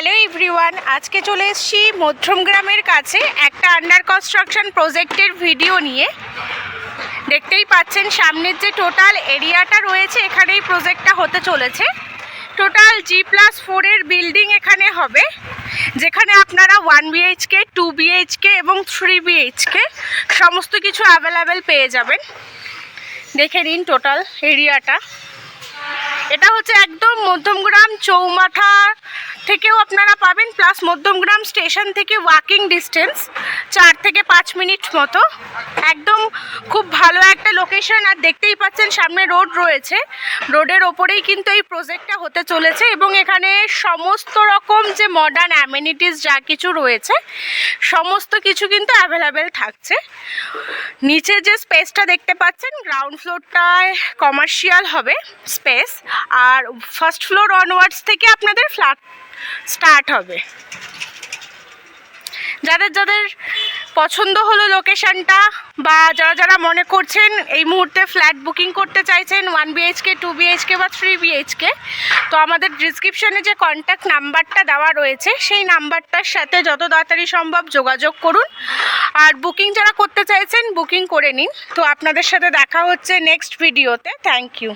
Hello everyone, আজকে চলে এসেছি মধ্যমগ্রামের কাছে একটা আন্ডার কনস্ট্রাকশন প্রজেক্টের ভিডিও নিয়ে। দেখতেই পাচ্ছেন সামনের যে টোটাল এরিয়াটা রয়েছে, এখানে এই প্রজেক্টটা হতে চলেছে। টোটাল G+4 এর বিল্ডিং এখানে হবে, যেখানে আপনারা 1 BHK, 2 BHK এবং 3 BHK সমস্ত কিছু অ্যাভেলেবেল পেয়ে যাবেন। দেখে নিন টোটাল এরিয়াটা। এটা হচ্ছে একদম মধ্যমগ্রাম চৌমাথা থেকেও আপনারা পাবেন, প্লাস মধ্যমগ্রাম স্টেশন থেকে ওয়াকিং ডিস্টেন্স 4 থেকে 5 মিনিট মতো। একদম খুব ভালো একটা লোকেশন। আর দেখতেই পাচ্ছেন সামনে রোড রয়েছে, রোডের ওপরেই কিন্তু এই প্রজেক্টটা হতে চলেছে এবং এখানে সমস্ত রকম যে মডার্ন অ্যামেনিটিস যা কিছু রয়েছে সমস্ত কিছু কিন্তু অ্যাভেলেবেল থাকছে। নিচে যে স্পেসটা দেখতে পাচ্ছেন, গ্রাউন্ড ফ্লোরটায় কমার্শিয়াল হবে স্পেস, আর ফার্স্ট ফ্লোর অনওয়ার্ডস থেকে আপনাদের ফ্ল্যাট স্টার্ট হবে। যাদের যাদের পছন্দ হলো লোকেশনটা, বা যারা যারা মনে করছেন এই মুহূর্তে ফ্ল্যাট বুকিং করতে চাইছেন 1 BHK, 2 BHK বা 3 BHK, তো আমাদের ডিসক্রিপশনে যে কন্ট্যাক্ট নাম্বারটা দেওয়া রয়েছে সেই নাম্বারটার সাথে যত তাড়াতাড়ি সম্ভব যোগাযোগ করুন। আর বুকিং যারা করতে চাইছেন বুকিং করে নিন। তো আপনাদের সাথে দেখা হচ্ছে নেক্সট ভিডিওতে। Thank you.